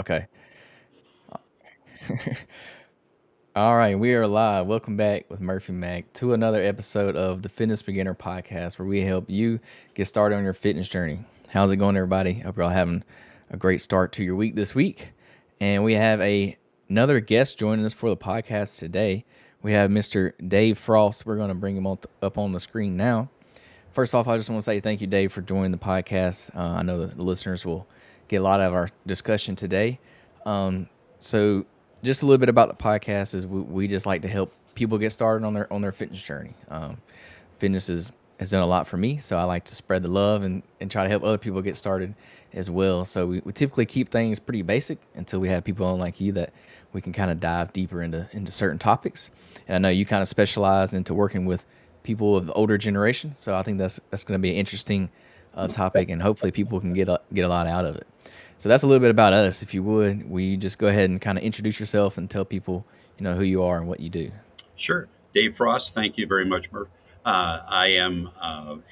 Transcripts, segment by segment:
Okay. All right, we are live. Welcome back with Murphy Mac to another episode of the Fitness Beginner Podcast, where we help you get started on your fitness journey. How's it going, everybody? Hope you're all having a great start to your week this week. And we have another guest joining us for the podcast today. We have Mr. Dave Frost. We're going to bring him up on the screen now. First off, I just want to say thank you, Dave, for joining the podcast. I know the listeners will get a lot out of our discussion today. So just a little bit about the podcast is we just like to help people get started on their fitness journey. Fitness has done a lot for me, so I like to spread the love and try to help other people get started as well. So we typically keep things pretty basic until we have people on like you that we can kind of dive deeper into certain topics. And I know you kind of specialize into working with people of the older generation, so I think that's going to be an interesting topic, and hopefully people can get a lot out of it. So that's a little bit about us. If you would, we just go ahead and kind of introduce yourself and tell people, who you are and what you do. Sure. Dave Frost, thank you very much, Murph. I am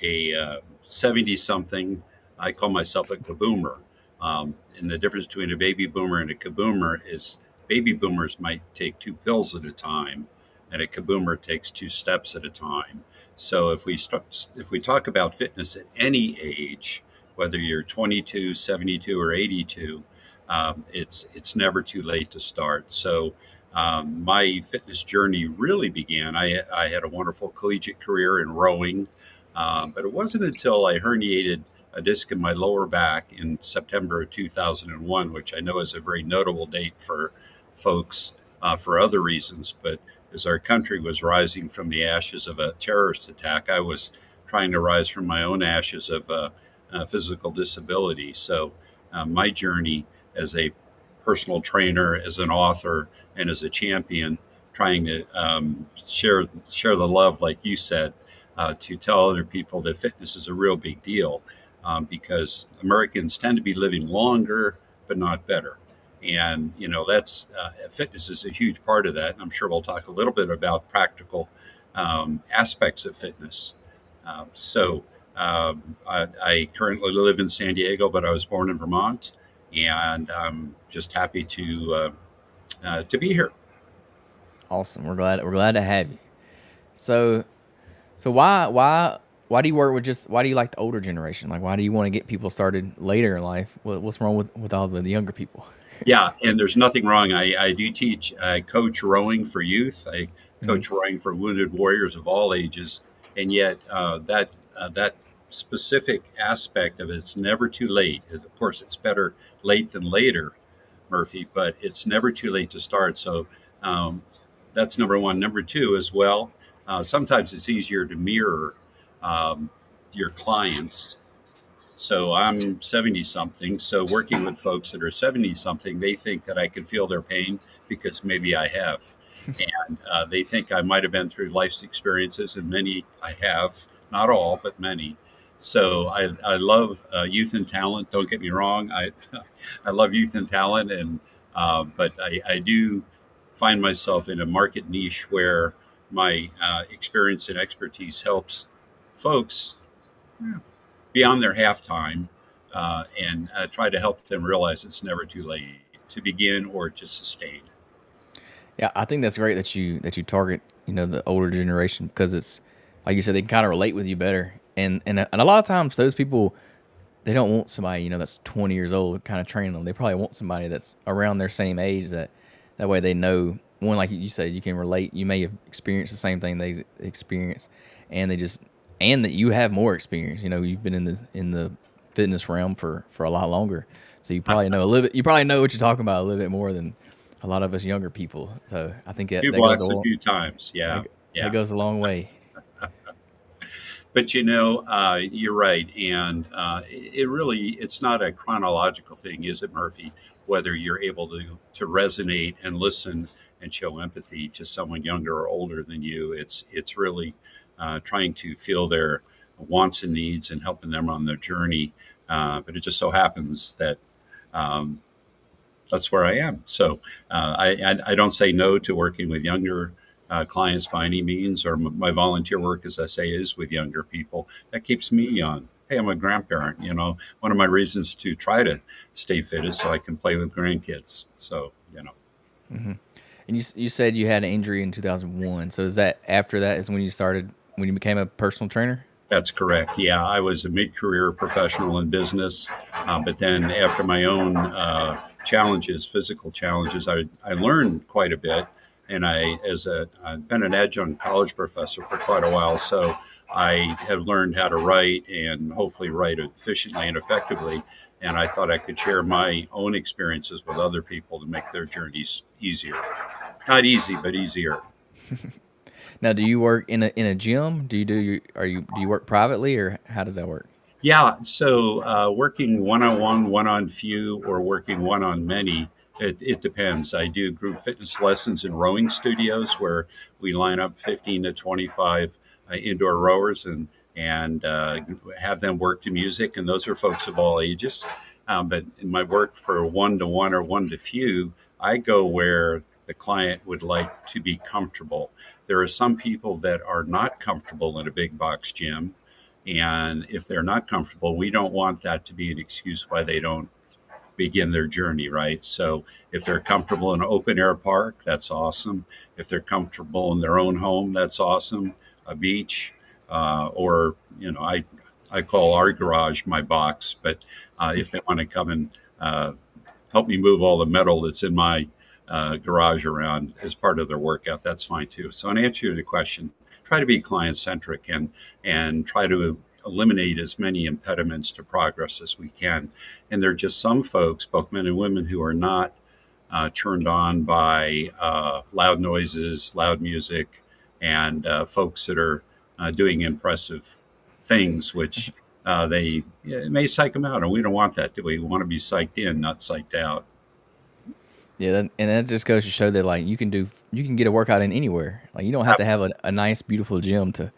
a 70-something. I call myself a kaboomer. And the difference between a baby boomer and a kaboomer is baby boomers might take 2 pills at a time, and a kaboomer takes 2 steps at a time. So if we talk about fitness at any age, whether you're 22, 72, or 82, it's never too late to start. So my fitness journey really began. I had a wonderful collegiate career in rowing, but it wasn't until I herniated a disc in my lower back in September of 2001, which I know is a very notable date for folks for other reasons. But as our country was rising from the ashes of a terrorist attack, I was trying to rise from my own ashes of physical disability. So my journey as a personal trainer, as an author, and as a champion, trying to share the love, like you said, to tell other people that fitness is a real big deal, because Americans tend to be living longer, but not better. And that's fitness is a huge part of that. And I'm sure we'll talk a little bit about practical aspects of fitness. I currently live in San Diego, but I was born in Vermont, and I'm just happy to be here. Awesome. We're glad to have you. So why do you work with why do you like the older generation? Like, why do you want to get people started later in life? What's wrong with all the younger people? Yeah, and there's nothing wrong. I do teach, I coach rowing for youth. I coach rowing for wounded warriors of all ages, and yet that specific aspect of it's never too late. Of course, it's better late than later, Murphy, but it's never too late to start. So that's number one. Number two, as well, sometimes it's easier to mirror your clients. So I'm 70 something. So working with folks that are 70 something, they think that I can feel their pain because maybe I have. And they think I might have been through life's experiences, and many I have, not all, but many. So I love youth and talent. Don't get me wrong. I love youth and talent, but I do find myself in a market niche where my experience and expertise helps folks beyond their halftime, and try to help them realize it's never too late to begin or to sustain. Yeah, I think that's great that you target the older generation, because it's like you said, they can kind of relate with you better, and a lot of times those people, they don't want somebody that's 20 years old kind of training them. They probably want somebody that's around their same age, that way they know, one, like you said, you can relate. You may have experienced the same thing they experience, and that you have more experience. You've been in the fitness realm for a lot longer, so you probably know a little bit. You probably know what you're talking about a little bit more than a lot of us younger people. So I think that goes A few times. that goes a long way. But you're right, and it's not a chronological thing, is it, Murphy? Whether you're able to resonate and listen and show empathy to someone younger or older than you, it's really trying to feel their wants and needs and helping them on their journey. But it just so happens that that's where I am. So I don't say no to working with younger clients by any means, or my volunteer work, as I say, is with younger people. That keeps me young. hey, I'm a grandparent. One of my reasons to try to stay fit is so I can play with grandkids. So. And you said you had an injury in 2001. So is that after that is when you started when you became a personal trainer? That's correct. Yeah, I was a mid-career professional in business, but then after my own challenges, physical challenges, I learned quite a bit, and I've been an adjunct college professor for quite a while, so I have learned how to write and hopefully write efficiently and effectively. And I thought I could share my own experiences with other people to make their journeys easier. Not easy, but easier. Now, do you work in a gym? Do you work privately or how does that work? Yeah, so working one on one, one on few, or working one on many, it depends. I do group fitness lessons in rowing studios where we line up 15 to 25 indoor rowers and have them work to music, and those are folks of all ages. But in my work for one to one or one to few, I go where the client would like to be comfortable. There are some people that are not comfortable in a big box gym, and if they're not comfortable, we don't want that to be an excuse why they don't begin their journey, right? So if they're comfortable in an open air park, that's awesome. If they're comfortable in their own home, that's awesome. A beach, or I call our garage my box, but if they want to come and help me move all the metal that's in my garage around as part of their workout, that's fine too. So, in answer to the question, try to be client centric and try to eliminate as many impediments to progress as we can. And there are just some folks, both men and women, who are not turned on by loud noises, loud music, and folks that are doing impressive things, which it may psych them out. And we don't want that, do we? We want to be psyched in, not psyched out. Yeah, and that just goes to show that like you can get a workout in anywhere. Like you don't have to have a nice, beautiful gym to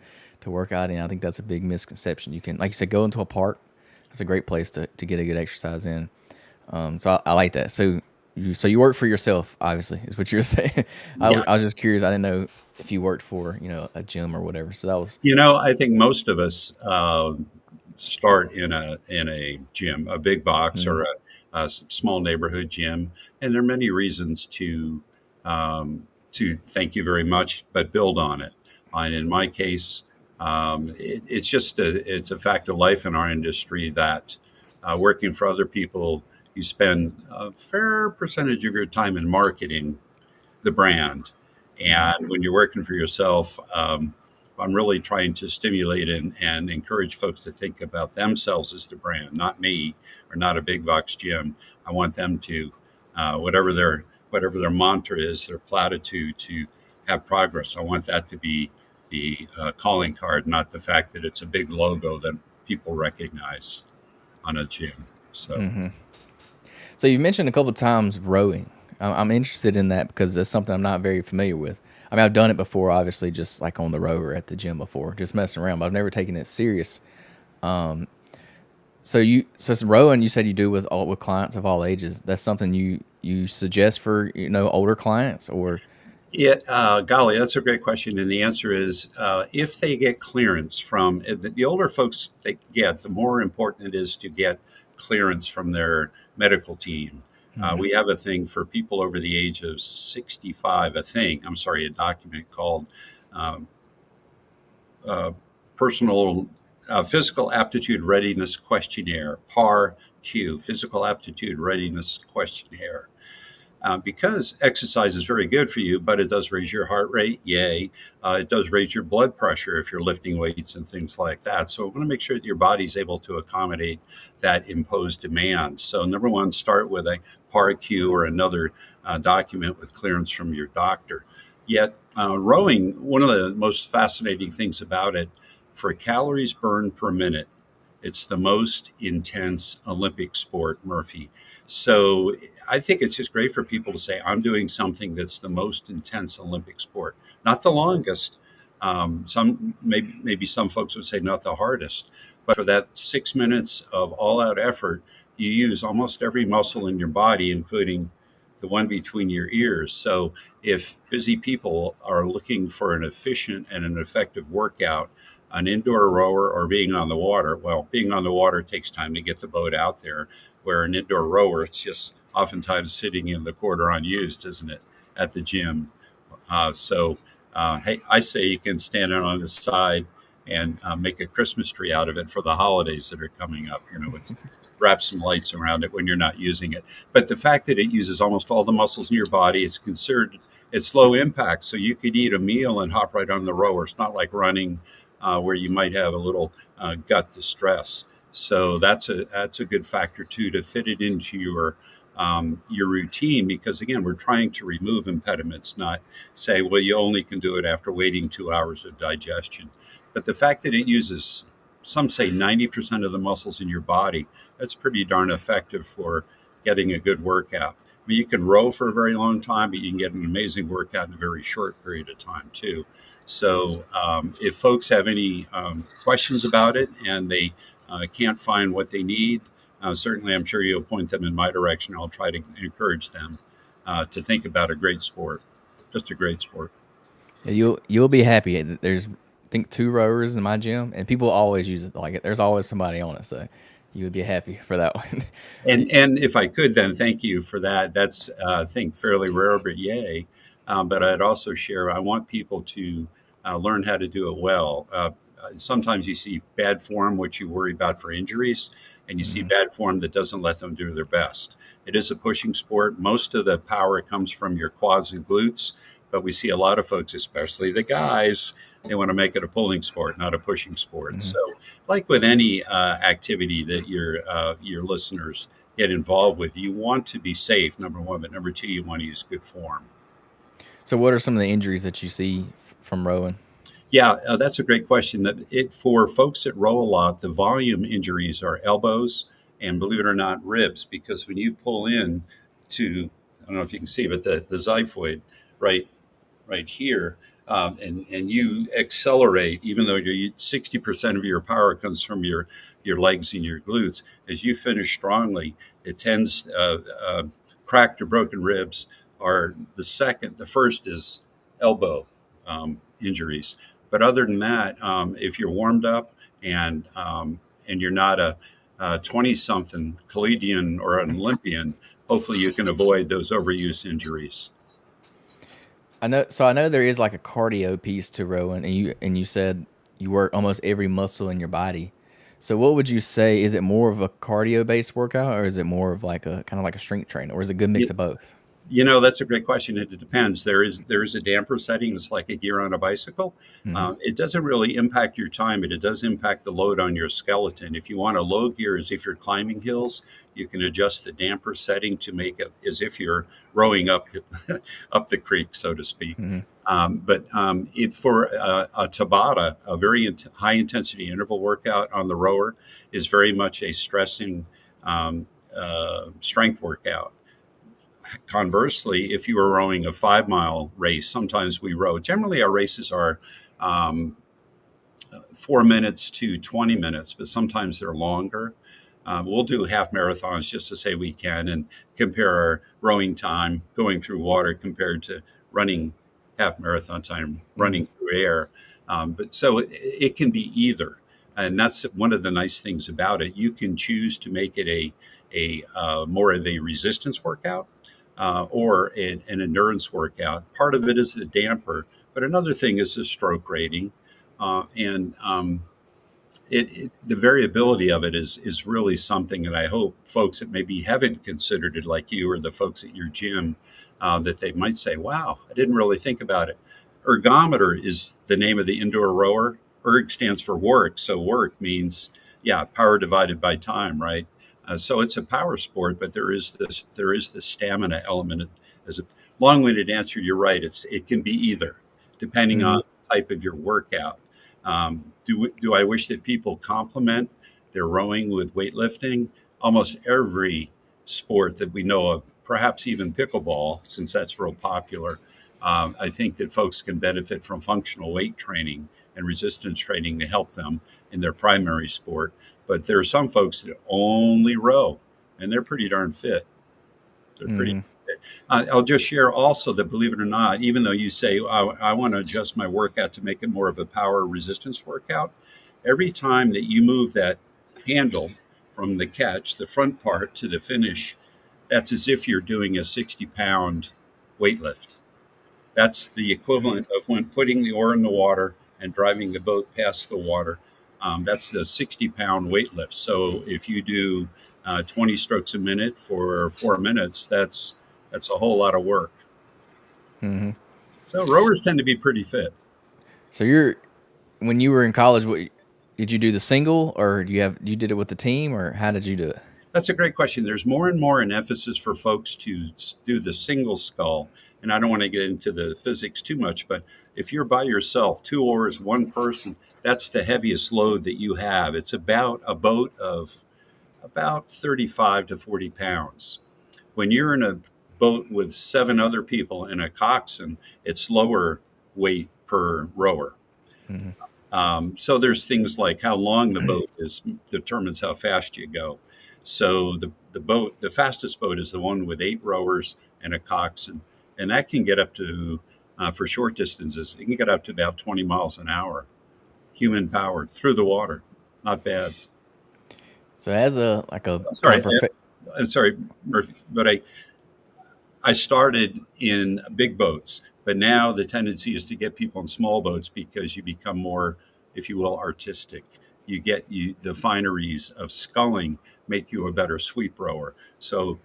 work out in. I think that's a big misconception. You can, like you said, go into a park. That's a great place to get a good exercise in. So I like that. So you work for yourself, obviously, is what you're saying. Yeah. I was just curious. I didn't know if you worked for a gym or whatever. So that was I think most of us start in a gym, a big box or mhm, a small neighborhood gym, and there are many reasons to thank you very much, but build on it. And in my case, it's a fact of life in our industry that working for other people, you spend a fair percentage of your time in marketing the brand. mhm. And when you're working for yourself, I'm really trying to stimulate and encourage folks to think about themselves as the brand, not me or not a big box gym. I want them to, whatever their mantra is, their platitude to have progress. I want that to be the calling card, not the fact that it's a big logo that people recognize on a gym. So. So you mentioned a couple of times rowing. I'm interested in that because that's something I'm not very familiar with. I mean, I've done it before, obviously, just like on the rower at the gym before, just messing around, but I've never taken it serious. So it's rowing. You said you do with clients of all ages. That's something you suggest for older clients, or Yeah, golly, that's a great question. And the answer is if they get clearance from the older folks they get, the more important it is to get clearance from their medical team. Mhm. We have a thing for people over the age of 65, a document called um, uh, Personal Physical Aptitude Readiness Questionnaire, PAR-Q, Physical Aptitude Readiness Questionnaire, because exercise is very good for you, but it does raise your heart rate. Yay. It does raise your blood pressure if you're lifting weights and things like that. So we want to make sure that your body's able to accommodate that imposed demand. So number one, start with a PAR-Q or another document with clearance from your doctor. Yet rowing, one of the most fascinating things about it, for calories burned per minute, it's the most intense Olympic sport, Murphy. So I think it's just great for people to say, I'm doing something that's the most intense Olympic sport, not the longest. Maybe some folks would say not the hardest, but for that 6 minutes of all out effort, you use almost every muscle in your body, including the one between your ears. So if busy people are looking for an efficient and an effective workout, an indoor rower or being on the water. Well, being on the water takes time to get the boat out there, where an indoor rower, it's just oftentimes sitting in the quarter unused, isn't it, at the gym? Hey, I say you can stand it on the side and make a Christmas tree out of it for the holidays that are coming up. It's wrap some lights around it when you're not using it. But the fact that it uses almost all the muscles in your body, it's considered it's low impact. So you could eat a meal and hop right on the rower. It's not like running where you might have a little gut distress. So that's a good factor too, to fit it into your routine, because again, we're trying to remove impediments, not say, well, you only can do it after waiting 2 hours of digestion. But the fact that it uses, some say 90% of the muscles in your body, that's pretty darn effective for getting a good workout. I mean, you can row for a very long time, but you can get an amazing workout in a very short period of time too. So, if folks have any questions about it and they can't find what they need, certainly I'm sure you'll point them in my direction. I'll try to encourage them to think about a great sport, just a great sport. Yeah, you'll be happy. There's I think 2 rowers in my gym, and people always use it. Like there's always somebody on it, so you would be happy for that one. And if I could, then thank you for that. That's I think fairly rare, but yay. But I'd also share. I want people to learn how to do it well. Sometimes you see bad form, which you worry about for injuries, and you see Mhm. bad form that doesn't let them do their best. It is a pushing sport. Most of the power comes from your quads and glutes, but we see a lot of folks, especially the guys, they want to make it a pulling sport, not a pushing sport. Mhm. So, like with any activity that your listeners get involved with, you want to be safe, number one, but number two, you want to use good form. So, what are some of the injuries that you see from rowing? Yeah, that's a great question. That it for folks that row a lot, the volume injuries are elbows and, believe it or not, ribs. Because when you pull in to, I don't know if you can see, but the xiphoid right here, and you accelerate, even though 60% of your power comes from your legs and your glutes. As you finish strongly, it tends cracked or broken ribs are the second. The first is elbow injuries. But other than that, if you're warmed up and you're not a 20 something collegian or an Olympian, hopefully you can avoid those overuse injuries. I know there is like a cardio piece to rowing, and you said you work almost every muscle in your body. So, what would you say? Is it more of a cardio based workout, or is it more of like a kind of like a strength train, or is it a good mix of both? That's a great question. It depends. There is a damper setting. It's like a gear on a bicycle. Hmm. It doesn't really impact your time, but it does impact the load on your skeleton. If you want a low gear, as if you're climbing hills, you can adjust the damper setting to make it as if you're rowing up up the creek, so to speak. Hmm. But it for a Tabata, a very high intensity interval workout on the rower, is very much a stressing strength workout. Conversely, if you were rowing a 5 mile race, sometimes we row. Generally, our races are um, 4 minutes to 20 minutes, but sometimes they're longer. We'll do half marathons just to say we can and compare our rowing time going through water compared to running half marathon time Hmm. running through air. But so it can be either. And that's one of the nice things about it. You can choose to make it a more of a resistance workout or an endurance workout. Part of it is the damper, but another thing is the stroke rating. And the variability of it is really something that I hope folks that maybe haven't considered it, like you or the folks at your gym, that they might say, "Wow, I didn't really think about it." Ergometer is the name of the indoor rower. Erg stands for work, so work means power divided by time, right? So it's a power sport, but there is this stamina element. As a long-winded answer, you're right. It can be either, depending Hmm. on the type of your workout. Do I wish that people complement their rowing with weightlifting? Almost every sport that we know of, perhaps even pickleball, since that's real popular. I think that folks can benefit from functional weight training and resistance training to help them in their primary sport. But there are some folks that only row, and they're pretty darn fit. They're pretty Hmm. fit. I'll just share also that, believe it or not, even though you say, I want to adjust my workout to make it more of a power resistance workout, every time that you move that handle from the catch, the front part, to the finish, that's as if you're doing a 60-pound weight lift. That's the equivalent of when putting the oar in the water and driving the boat past the water. That's the 60-pound weight lift. So if you do 20 strokes a minute for 4 minutes, that's a whole lot of work. Hmm. So rowers tend to be pretty fit. So you're when you were in college, what did you do the single, or you did it with the team, or how did you do it? That's a great question. There's more and more an emphasis for folks to do the single scull. And I don't want to get into the physics too much, but if you're by yourself, two oars, one person, that's the heaviest load that you have. It's about a boat of about 35 to 40 pounds. When you're in a boat with seven other people in a coxswain, it's lower weight per rower. Hmm. So there's things like how long the boat is determines how fast you go. So the fastest boat is the one with eight rowers and a coxswain, and that can get up to for short distances. It can get up to about 20 miles an hour, human powered through the water. Not bad. So as a like a kind Sorry, of I'm sorry, Murphy, but I started in big boats, but now the tendency is to get people in small boats because you become more, if you will, artistic. The fineries of sculling make you a better sweep rower. So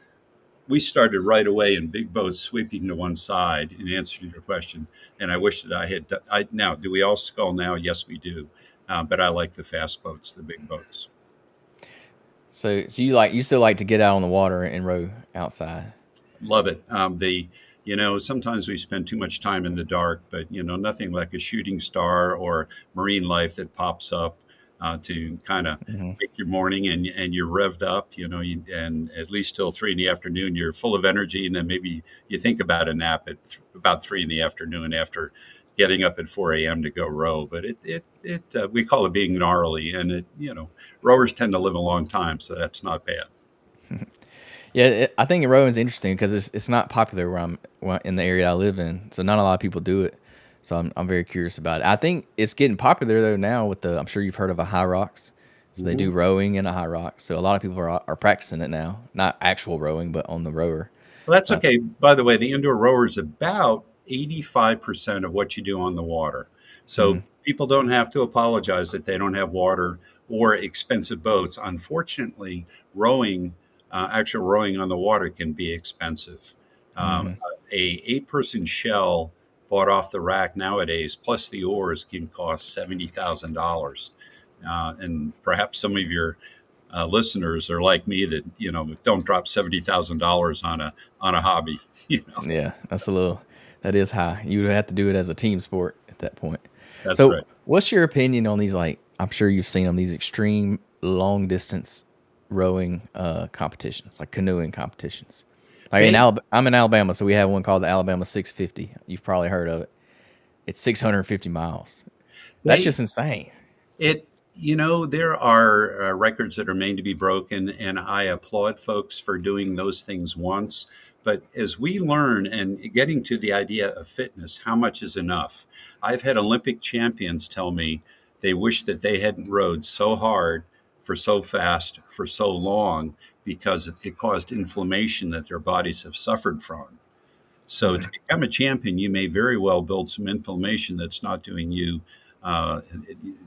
we started right away in big boats sweeping to one side in answer to your question. And I wish that I had. Now, do we all scull now? Yes, we do. But I like the fast boats, the big boats. so you still like to get out on the water and row outside. Love it. Sometimes we spend too much time in the dark, but nothing like a shooting star or marine life that pops up to kind of Hmm. make your morning, and you're revved up. And at least till 3 in the afternoon, you're full of energy, and then maybe you think about a nap at about 3 in the afternoon after getting up at 4 a.m. to go row. But we call it being gnarly, and rowers tend to live a long time, so that's not bad. Yeah, I think rowing's interesting because it's not popular in the area I live in, so not a lot of people do it. So I'm very curious about it. I think it's getting popular though now with I'm sure you've heard of a high rocks. So they do Mhm. rowing in a high rock. So a lot of people are practicing it now, not actual rowing, but on the rower. Well, that's So okay. By the way, the indoor rower is about 85% of what you do on the water. So mhm, people don't have to apologize that they don't have water or expensive boats. Unfortunately, actual rowing on the water can be expensive. mhm. A eight-person shell bought off the rack nowadays, plus the oars, can cost $70,000. And perhaps some of your listeners are like me that don't drop $70,000 on a hobby. You know, Yeah, that is high. You would have to do it as a team sport at that point. that's So, right. what's your opinion on these? Like, I'm sure you've seen them. These extreme long distance rowing competitions, like canoeing competitions. Like They I'm in Alabama, so we have one called the Alabama 650. You've probably heard of it. It's 650 miles. That's they just insane. It, there are records that are made to be broken, and I applaud folks for doing those things once. But as we learn and getting to the idea of fitness, how much is enough? I've had Olympic champions tell me they wish that they hadn't rowed so hard for so fast for so long because it caused inflammation that their bodies have suffered from. So to Hmm. become a champion, you may very well build some inflammation that's not doing you uh,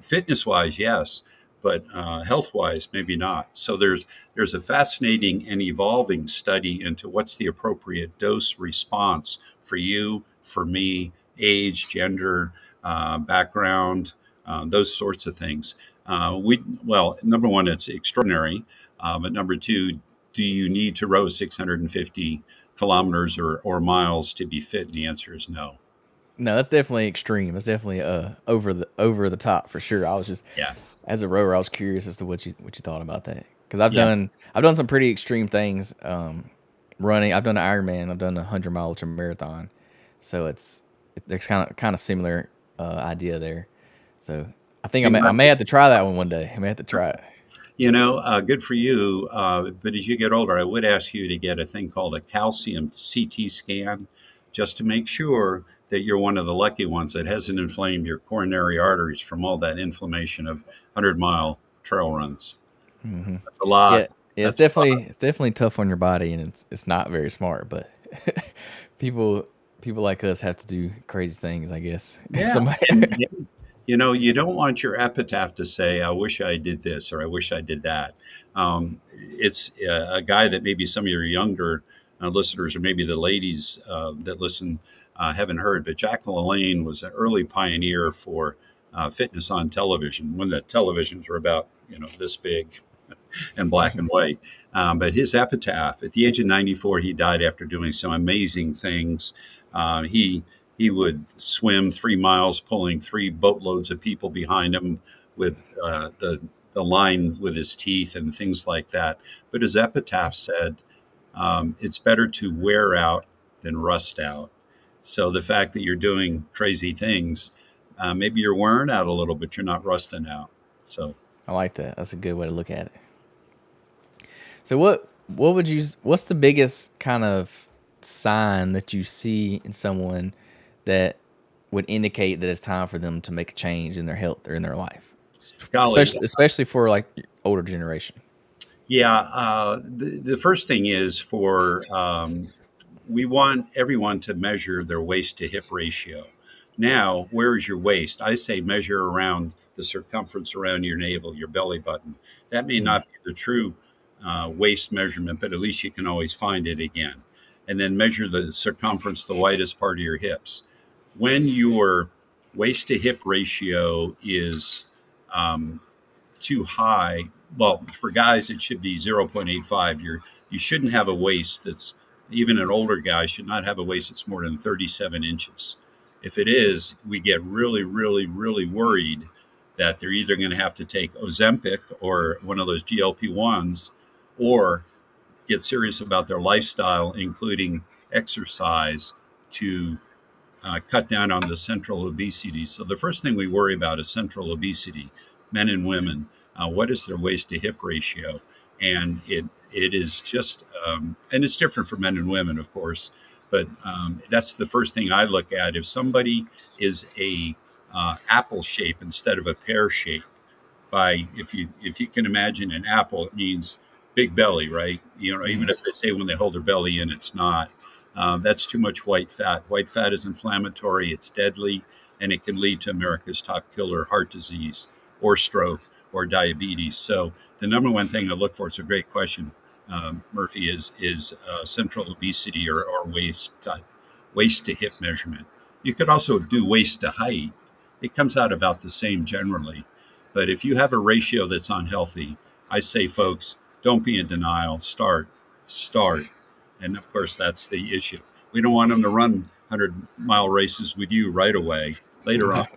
fitness wise, yes, but health wise, maybe not. So there's a fascinating and evolving study into what's the appropriate dose response for you, for me, age, gender, background, those sorts of things. Number one, it's extraordinary, but number two, do you need to row 650 kilometers or miles to be fit? And the answer is no. No, that's definitely extreme. That's definitely over the top for sure. I was just Yeah. as a rower, I was curious as to what you thought about that because Yeah. I've done some pretty extreme things. Running, I've done an Ironman, I've done a 100-mile ultra marathon, so there's kind of similar idea there. So I think See, I may Murphy, have to try that one day. I may have to try it. Good for you. But as you get older, I would ask you to get a thing called a calcium CT scan just to make sure that you're one of the lucky ones that hasn't inflamed your coronary arteries from all that inflammation of 100-mile trail runs. That's a Yeah, lot. yeah, That's a lot. it's definitely tough on your body, and it's not very smart. But people people like us have to do crazy things, I guess. Yeah. Somebody, And you don't want your epitaph to say, I wish I did this or I wish I did that. It's a guy that maybe some of your younger listeners or maybe the ladies that listen haven't heard, but Jack LaLanne was an early pioneer for fitness on television when the televisions were about, this big and black and white. But his epitaph, at the age of 94, he died after doing some amazing things. He would swim 3 miles, pulling three boatloads of people behind him with the line with his teeth and things like that. But his epitaph said, "It's better to wear out than rust out." So the fact that you're doing crazy things, maybe you're wearing out a little, but you're not rusting out. So I like that. That's a good way to look at it. So what would you what's the biggest kind of sign that you see in someone that would indicate that it's time for them to make a change in their health or in their life? golly, Especially for like older generation. yeah, the first thing is for we want everyone to measure their waist to hip ratio. Now, where is your waist? I say measure around the circumference around your navel, your belly button. That may Mm. not be the true waist measurement, but at least you can always find it again. And then measure the circumference, the widest part of your hips. When your waist to hip ratio is um, too high. Well, for guys, it should be 0.85. You shouldn't have a waist that's even an older guy should not have a waist that's more than 37 inches. If it is, we get really, really, really worried that they're either going to have to take Ozempic or one of those GLP-1s or get serious about their lifestyle, including exercise, to cut down on the central obesity. So the first thing we worry about is central obesity, men and women. What is their waist to hip ratio? And it is just, and it's different for men and women, of course, but that's the first thing I look at. If somebody is a apple shape instead of a pear shape, by if you can imagine an apple, it means big belly, right? Even Hmm. if they say when they hold their belly in, it's not. That's too much white fat. White fat is inflammatory, it's deadly, and it can lead to America's top killer, heart disease, or stroke, or diabetes. So the number one thing to look for, it's a great question, Murphy, is central obesity or waist to hip measurement. You could also do waist to height. It comes out about the same generally. But if you have a ratio that's unhealthy, I say, folks, don't be in denial. Start. And of course, that's the issue. We don't want them to run 100-mile races with you right away. Later on,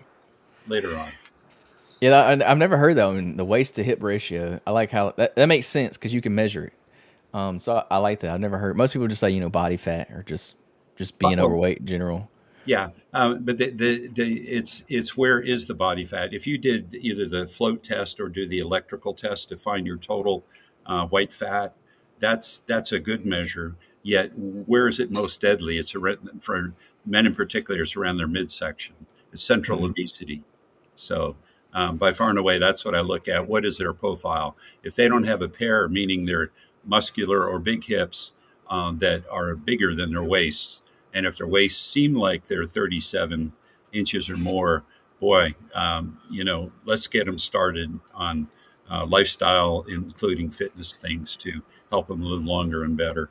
later on. Yeah, I've never heard that one. The waist to hip ratio. I like how that makes sense because you can measure it. So I like that. I've never heard. Most people just say body fat or just being Well, overweight in general. yeah, but it's where is the body fat? If you did either the float test or do the electrical test to find your total white fat, that's a good measure. Yet, where is it most deadly? It's around, for men in particular, it's around their midsection. It's central Hmm. obesity. So, by far and away, that's what I look at. What is their profile? If they don't have a pair, meaning they're muscular or big hips that are bigger than their waists, and if their waists seem like they're 37 inches or more, boy, let's get them started on lifestyle, including fitness things to help them live longer and better.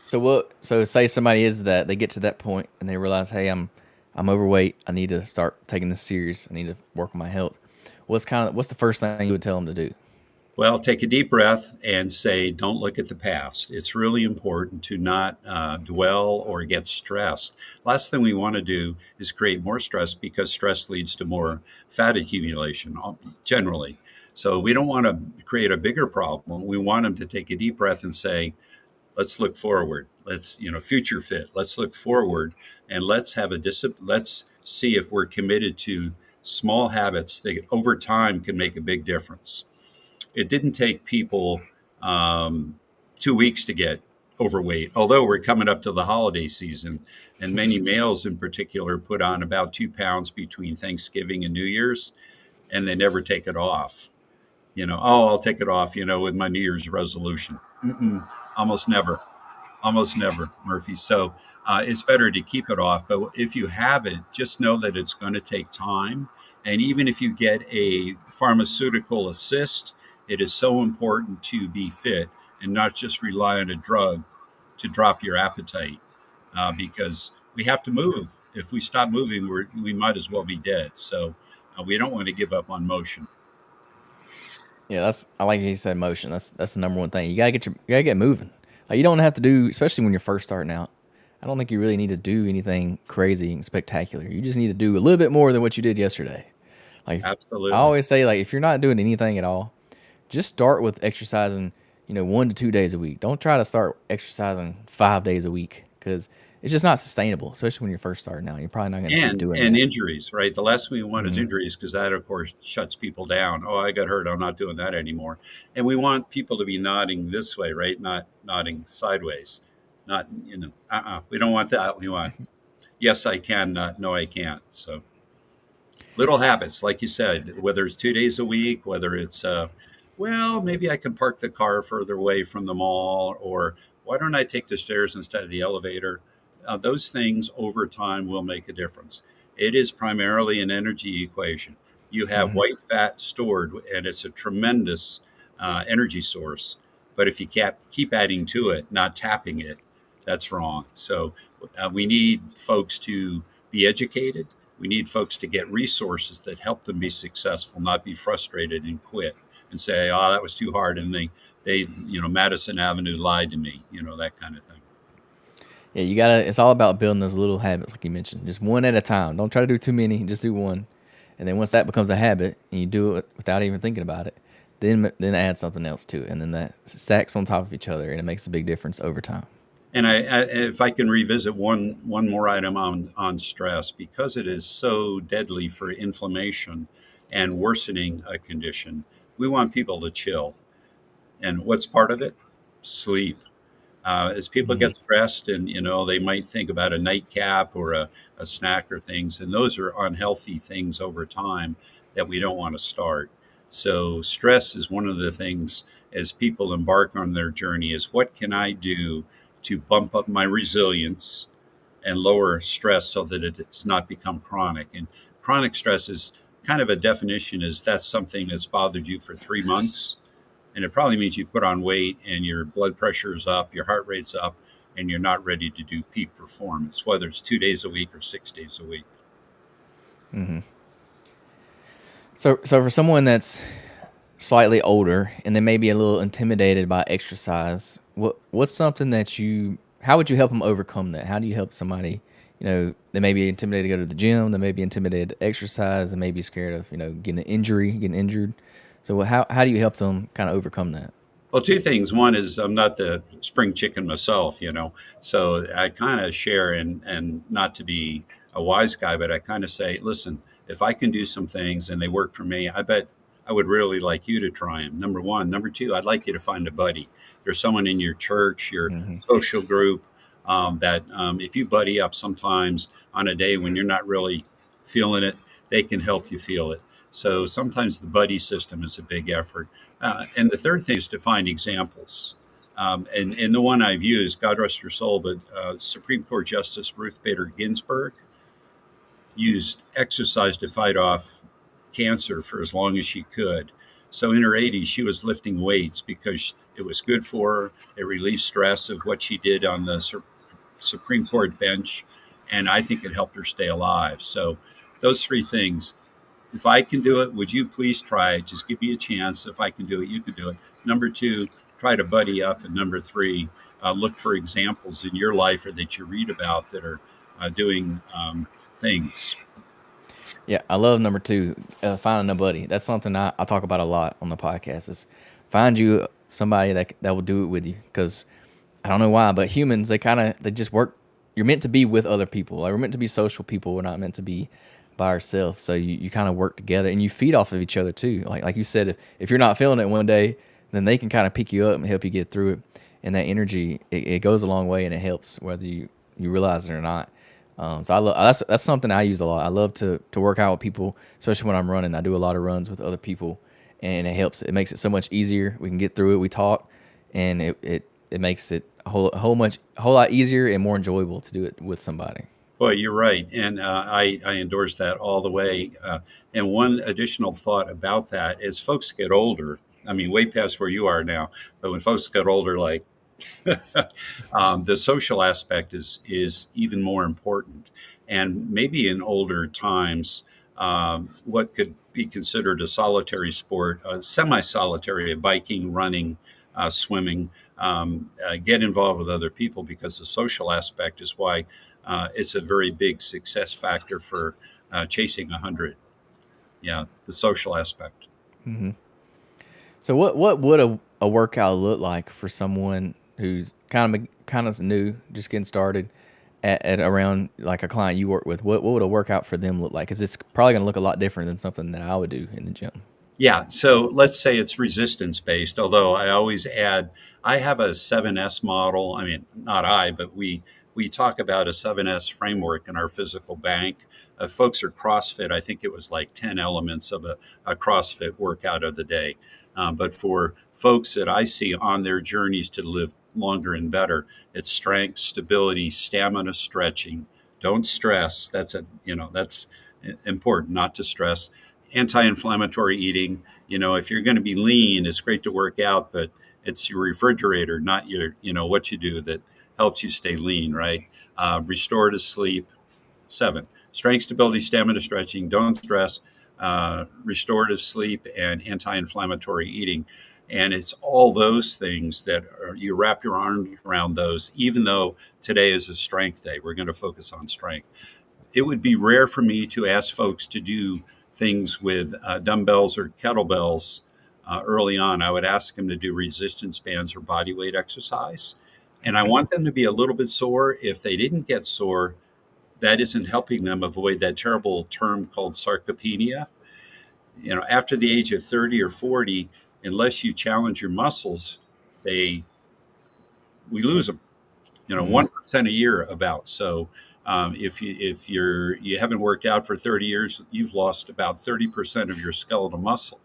So what? So say somebody is that they get to that point and they realize, hey, I'm overweight. I need to start taking this serious. I need to work on my health. What's the first thing you would tell them to do? Well, take a deep breath and say, don't look at the past. It's really important to not dwell or get stressed. Last thing we want to do is create more stress because stress leads to more fat accumulation generally. So we don't want to create a bigger problem. We want them to take a deep breath and say, let's look forward. Let's, future fit. Let's look forward and let's have a discipline. Let's see if we're committed to small habits that over time can make a big difference. It didn't take people um, 2 weeks to get overweight, although we're coming up to the holiday season, and many males in particular put on about 2 pounds between Thanksgiving and New Year's, and they never take it off. Oh, I'll take it off, with my New Year's resolution. Mm-mm, almost never. Almost never, Murphy. So it's better to keep it off. But if you have it, just know that it's going to take time. And even if you get a pharmaceutical assist, it is so important to be fit and not just rely on a drug to drop your appetite, because we have to move. If we stop moving, we might as well be dead. So we don't want to give up on motion. Yeah, I like he said motion. That's the number one thing. You gotta get moving. Like, you don't have to do, especially when you're first starting out. I don't think you really need to do anything crazy and spectacular. You just need to do a little bit more than what you did yesterday. Like, I Absolutely. always say, like, if you're not doing anything at all, just start with exercising, 1 to 2 days a week. Don't try to start exercising 5 days a week, because it's just not sustainable, especially when you're first starting out. You're probably not going to keep doing And that. injuries, right? The last thing we want is injuries, because that, of course, shuts people down. Oh, I got hurt. I'm not doing that anymore. And we want people to be nodding this way, right? Not nodding sideways. Not, we don't want that. We want, yes, I can, not, no, I can't. So little habits, like you said, whether it's 2 days a week, whether it's, well, maybe I can park the car further away from the mall, or why don't I take the stairs instead of the elevator? Those things over time will make a difference. It is primarily an energy equation. You have white fat stored, and it's a tremendous energy source. But if you keep adding to it, not tapping it, that's wrong. So we need folks to be educated. We need folks to get resources that help them be successful, not be frustrated and quit and say, "Oh, that was too hard," and Madison Avenue lied to me, that kind of thing. Yeah, you gotta. It's all about building those little habits, like you mentioned, just one at a time. Don't try to do too many. Just do one, and then once that becomes a habit, and you do it without even thinking about it, then add something else to it, and then that stacks on top of each other, and it makes a big difference over time. And if I can revisit one more item on stress, because it is so deadly for inflammation and worsening a condition, we want people to chill. And what's part of it? Sleep. As people get stressed, and they might think about a nightcap or a snack or things, and those are unhealthy things over time that we don't want to start. So stress is one of the things, as people embark on their journey, is what can I do to bump up my resilience and lower stress so that it's not become chronic. And chronic stress is kind of a definition, is that's something that's bothered you for 3 months, and it probably means you put on weight and your blood pressure is up, your heart rate's up, and you're not ready to do peak performance, whether it's 2 days a week or 6 days a week. So for someone that's slightly older and they may be a little intimidated by exercise, what's something that you how would you help them overcome that? How do you help somebody, they may be intimidated to go to the gym, they may be intimidated to exercise, they may be scared of, getting injured. So how do you help them kind of overcome that? Well, two things. One is I'm not the spring chicken myself, so I kind of share, and not to be a wise guy, but I kind of say, listen, if I can do some things and they work for me, I bet I would really like you to try them. Number one. Number two, I'd like you to find a buddy. There's someone in your church, your social group, that if you buddy up sometimes on a day when you're not really feeling it, they can help you feel it. So sometimes the buddy system is a big effort. And the third thing is to find examples. And the one I've used, God rest her soul, but Supreme Court Justice Ruth Bader Ginsburg used exercise to fight off cancer for as long as she could. So in her 80s, she was lifting weights because it was good for her. It relieved stress of what she did on the Supreme Court bench. And I think it helped her stay alive. So those three things. If I can do it, would you please try it? Just give me a chance. If I can do it, you can do it. Number two, try to buddy up. And number three, look for examples in your life or that you read about that are doing things. Yeah, I love number two, finding a buddy. That's something I talk about a lot on the podcast. Is find you somebody that will do it with you. Because I don't know why, but humans, they just work. You're meant to be with other people. Like, we're meant to be social people. We're not meant to be by ourselves. So you kind of work together and you feed off of each other too. Like you said, if you're not feeling it one day, then they can kind of pick you up and help you get through it. And that energy, it goes a long way and it helps whether you realize it or not. So I love that's something I use a lot. I love to work out with people, especially when I'm running. I do a lot of runs with other people, and it helps. It makes it so much easier. We can get through it. We talk, and it makes it a whole lot easier and more enjoyable to do it with somebody. Boy, you're right. And I endorse that all the way. And one additional thought about that is folks get older. I mean, way past where you are now, but when folks get older, like the social aspect is even more important. And maybe in older times, what could be considered a solitary sport, a semi-solitary, biking, running, swimming, get involved with other people because the social aspect is why it's a very big success factor for chasing 100. Yeah, the social aspect. So what would a workout look like for someone who's kind of new, just getting started at around like a client you work with? What would a workout for them look like? Because it's probably going to look a lot different than something that I would do in the gym. Yeah, so let's say it's resistance based, although I always add I have a 7S model. I mean, not I, but we talk about a 7S framework in our physical bank. Folks are CrossFit. I think it was like 10 elements of a CrossFit workout of the day. But for folks that I see on their journeys to live longer and better, it's strength, stability, stamina, stretching. Don't stress. That's important, not to stress. Anti-inflammatory eating. If you're going to be lean, it's great to work out, but it's your refrigerator, not what you do that helps you stay lean, right? Restorative sleep. 7, strength, stability, stamina, stretching. Don't stress. Restorative sleep and anti-inflammatory eating. And it's all those things that you wrap your arms around those. Even though today is a strength day, we're going to focus on strength. It would be rare for me to ask folks to do things with dumbbells or kettlebells early on. I would ask them to do resistance bands or body weight exercise. And I want them to be a little bit sore. If they didn't get sore, that isn't helping them avoid that terrible term called sarcopenia. After the age of 30 or 40, unless you challenge your muscles, they we lose them. Mm-hmm. 1% a year about. So if you haven't worked out for 30 years, you've lost about 30% of your skeletal muscle.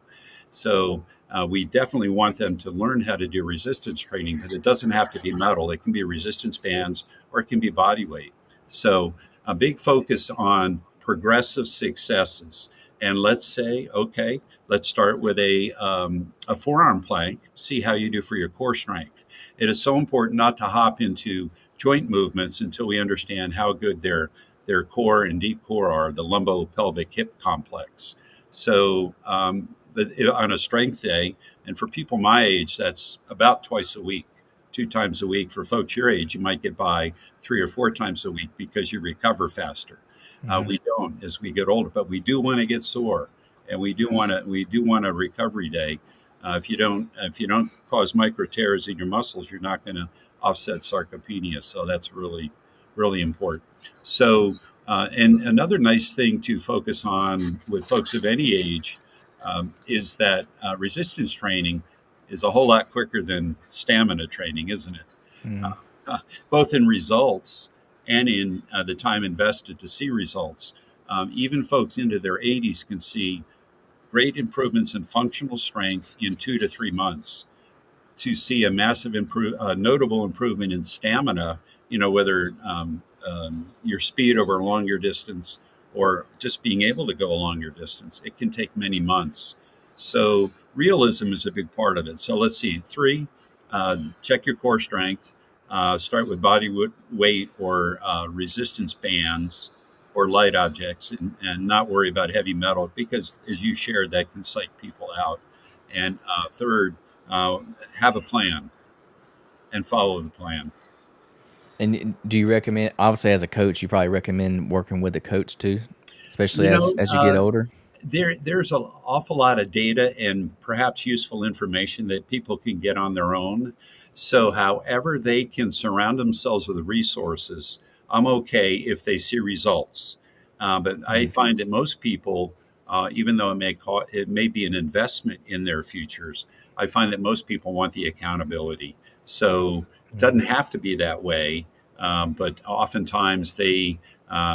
So we definitely want them to learn how to do resistance training, but it doesn't have to be metal. It can be resistance bands or it can be body weight. So a big focus on progressive successes. And let's say, okay, let's start with a forearm plank, see how you do for your core strength. It is so important not to hop into joint movements until we understand how good their core and deep core are, the lumbo-pelvic hip complex. So on a strength day, and for people my age, that's about twice a week, 2 times a week. For folks your age, you might get by 3 or 4 times a week because you recover faster. Mm-hmm. We don't as we get older, but we do want to get sore, and we do want a recovery day. If you don't cause micro tears in your muscles, you're not going to offset sarcopenia. So that's really, really important. So, and another nice thing to focus on with folks of any age is that resistance training is a whole lot quicker than stamina training, isn't it? Mm-hmm. Both in results and in the time invested to see results. Even folks into their 80s can see great improvements in functional strength in 2 to 3 months. To see a notable improvement in stamina, whether your speed over a longer distance or just being able to go a longer distance, it can take many months. So realism is a big part of it. So let's see. 3, check your core strength. Start with body weight or resistance bands or light objects, and not worry about heavy metal because, as you shared, that can psych people out. And third, uh, have a plan and follow the plan. And do you recommend, obviously, as a coach, you probably recommend working with a coach too, especially You know, as you get older? there's an awful lot of data and perhaps useful information that people can get on their own. So, however they can surround themselves with resources, I'm okay if they see results. But I Mm-hmm. find that most people, even though it may be an investment in their futures, I find that most people want the accountability. So it Mm-hmm. doesn't have to be that way, but oftentimes they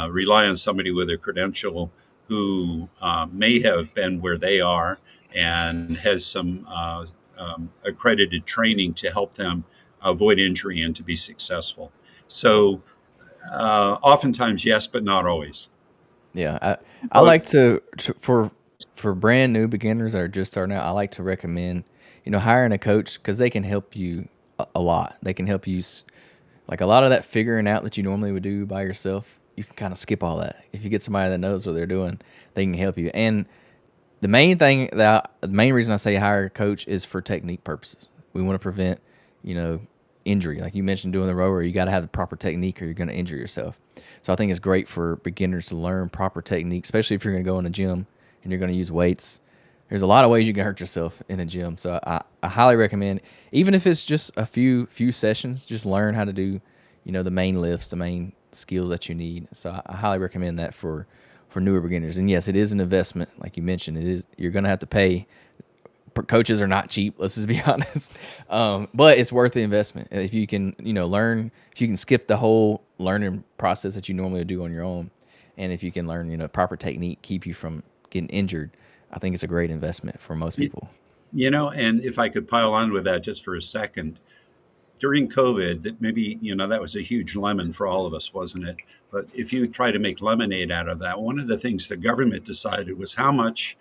rely on somebody with a credential who may have been where they are and has some accredited training to help them avoid injury and to be successful. So, oftentimes, yes, but not always. Yeah, I So, like to for brand new beginners that are just starting out. I like to recommend, hiring a coach because they can help you a lot. They can help you like a lot of that figuring out that you normally would do by yourself. You can kind of skip all that if you get somebody that knows what they're doing. They can help you. And the main reason I say hire a coach is for technique purposes. We want to prevent, you know, injury. Like you mentioned, doing the rower, you got to have the proper technique, or you're going to injure yourself. So I think it's great for beginners to learn proper technique, especially if you're going to go in the gym and you're going to use weights. There's a lot of ways you can hurt yourself in a gym. So I highly recommend, even if it's just a few sessions, just learn how to do, the main lifts, the main skills that you need. So I highly recommend that for newer beginners. And yes, it is an investment, like you mentioned. It is, you're going to have to pay. Coaches are not cheap. Let's just be honest. But it's worth the investment if you can, learn. If you can skip the whole learning process that you normally do on your own, and if you can learn, proper technique, keep you from getting injured. I think it's a great investment for most you, people. and if I could pile on with that just for a second, during COVID, that maybe, that was a huge lemon for all of us, wasn't it? But if you try to make lemonade out of that, one of the things the government decided was how much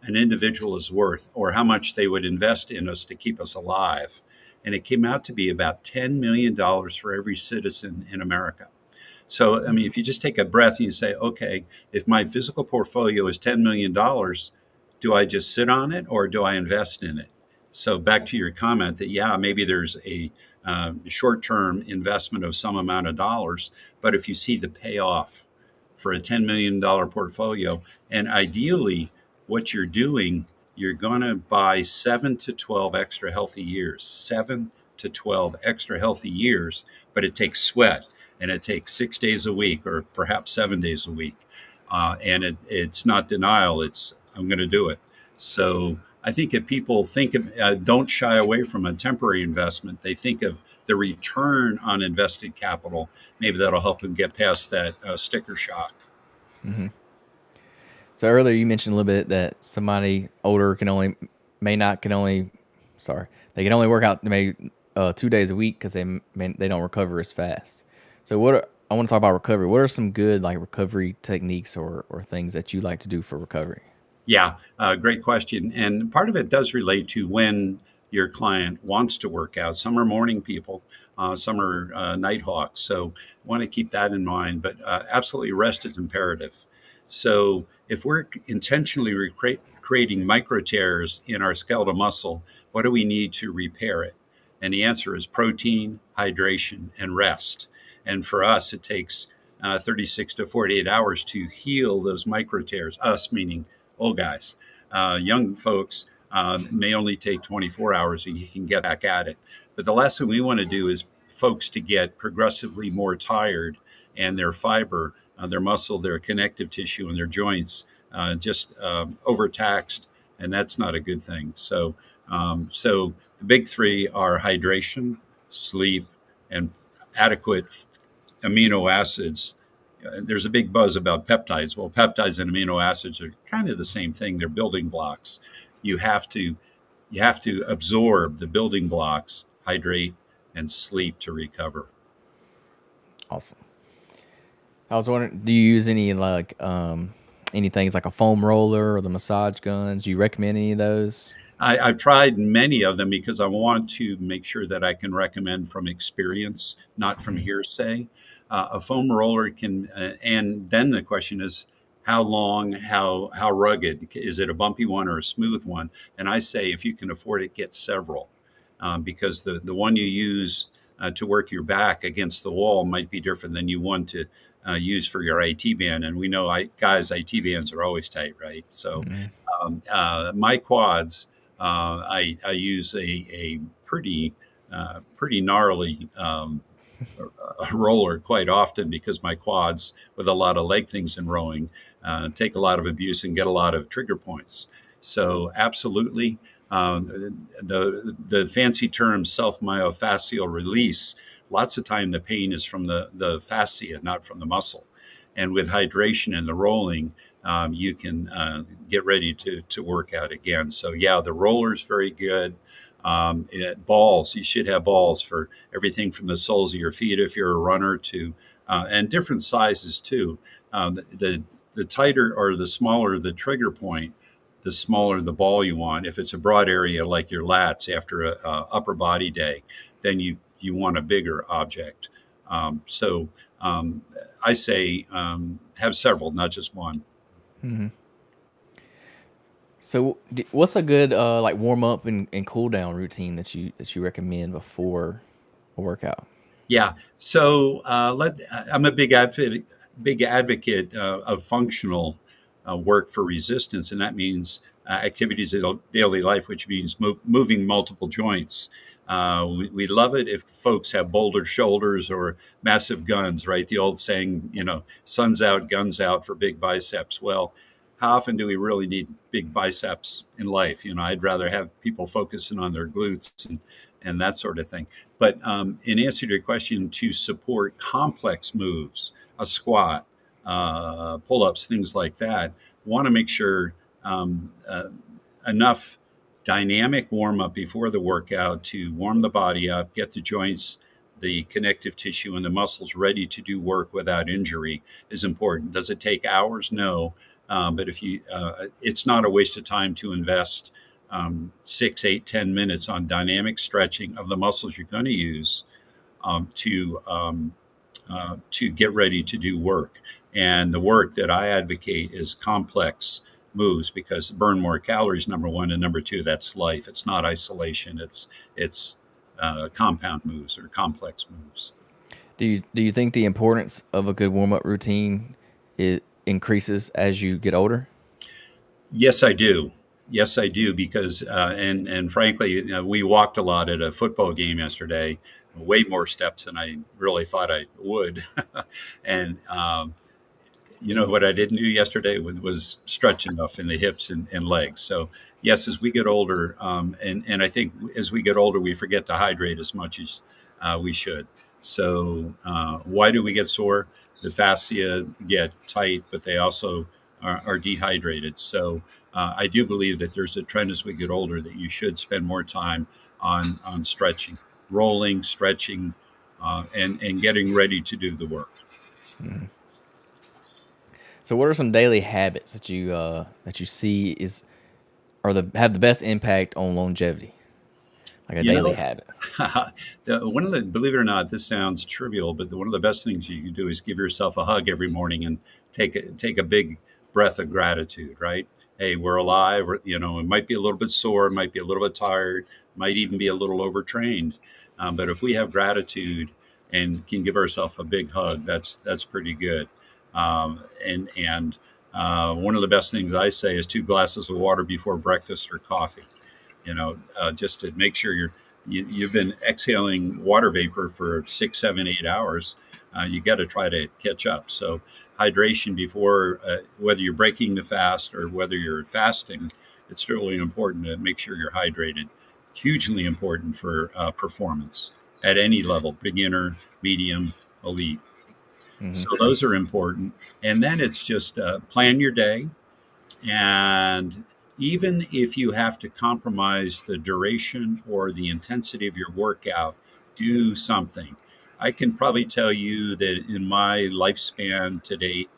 an individual is worth or how much they would invest in us to keep us alive. And it came out to be about $10 million dollars for every citizen in America. So, I mean, if you just take a breath and you say, okay, if my physical portfolio is $10 million, do I just sit on it or do I invest in it? So, back to your comment that, yeah, maybe there's a short term investment of some amount of dollars, but if you see the payoff for a $10 million portfolio, and ideally, what you're doing, you're going to buy 7 to 12 extra healthy years, 7 to 12 extra healthy years, but it takes sweat and it takes 6 days a week or perhaps 7 days a week. And it's not denial, it's I'm going to do it. So I think if people don't shy away from a temporary investment, they think of the return on invested capital. Maybe that'll help them get past that sticker shock. Hmm. So earlier you mentioned a little bit that somebody older may not can only, sorry, they can only work out maybe 2 days a week because they don't recover as fast. So I want to talk about recovery. What are some good like recovery techniques or things that you like to do for recovery? Yeah, great question. And part of it does relate to when your client wants to work out. Some are morning people, some are night hawks. So want to keep that in mind. But absolutely, rest is imperative. So if we're intentionally creating micro tears in our skeletal muscle, what do we need to repair it? And the answer is protein, hydration, and rest. And for us, it takes 36 to 48 hours to heal those micro tears, us meaning old guys. Young folks may only take 24 hours and you can get back at it. But the last thing we want to do is folks to get progressively more tired and their fiber, their muscle, their connective tissue, and their joints just overtaxed. And that's not a good thing. So the big three are hydration, sleep, and adequate amino acids. There's a big buzz about peptides. Well, peptides and amino acids are kind of the same thing. They're building blocks. You have to you have to absorb the building blocks, hydrate, and sleep to recover. Awesome. I was wondering, do you use any things like a foam roller or the massage guns? Do you recommend any of those? I've tried many of them because I want to make sure that I can recommend from experience, not from hearsay. A foam roller can, and then the question is, how long, how rugged? Is it a bumpy one or a smooth one? And I say, if you can afford it, get several, because the one you use to work your back against the wall might be different than you want to use for your IT band. And we know guys, IT bands are always tight, right? So Mm-hmm. my quads, I use a pretty gnarly. a roller quite often because my quads, with a lot of leg things in rowing, take a lot of abuse and get a lot of trigger points. So absolutely, the fancy term self myofascial release. Lots of time the pain is from the fascia, not from the muscle. And with hydration and the rolling, you can get ready to work out again. So yeah, the roller is very good. Balls, you should have balls for everything from the soles of your feet if you're a runner to, and different sizes too. The tighter or the smaller the trigger point, the smaller the ball you want. If it's a broad area like your lats after a upper body day, then you want a bigger object. So I say have several, not just one. So, what's a good like warm up and cool down routine that you recommend before a workout? Yeah. So I'm a big advocate of functional work for resistance, and that means activities of daily life, which means moving multiple joints. We love it if folks have boulder shoulders or massive guns, right? The old saying, sun's out, guns out for big biceps. Well, how often do we really need big biceps in life? I'd rather have people focusing on their glutes and that sort of thing. But in answer to your question, to support complex moves, a squat, pull ups, things like that, want to make sure um, uh, enough dynamic warm up before the workout to warm the body up, get the joints, the connective tissue, and the muscles ready to do work without injury is important. Does it take hours? No. But if you, it's not a waste of time to invest 6, 8, 10 minutes on dynamic stretching of the muscles you're going to use um, to um, to get ready to do work. And the work that I advocate is complex moves because burn more calories. Number one, and number two, that's life. It's not isolation. It's compound moves or complex moves. Do you think the importance of a good warm up routine it increases as you get older? Yes, I do. Yes, I do because and frankly, we walked a lot at a football game yesterday, way more steps than I really thought I would, and what I didn't do yesterday was stretch enough in the hips and legs. So yes, as we get older, and I think as we get older, we forget to hydrate as much as we should. So why do we get sore? The fascia get tight, but they also are dehydrated. So I do believe that there's a trend as we get older that you should spend more time on stretching, rolling, stretching, and getting ready to do the work. So, what are some daily habits that you see is or the have the best impact on longevity? Like a You daily know, habit. one of the believe it or not, this sounds trivial, but one of the best things you can do is give yourself a hug every morning and take a big breath of gratitude. Right? Hey, we're alive. It might be a little bit sore, it might be a little bit tired, might even be a little overtrained. But if we have gratitude and can give ourselves a big hug, that's pretty good. And one of the best things I say is 2 glasses of water before breakfast or coffee, just to make sure you've been exhaling water vapor for 6, 7, 8 hours. You got to try to catch up. So hydration before, whether you're breaking the fast or whether you're fasting, it's really important to make sure you're hydrated. Hugely important for performance at any level, beginner, medium, elite. So those are important. And then it's just plan your day, and even if you have to compromise the duration or the intensity of your workout, do something. I can probably tell you that in my lifespan to date,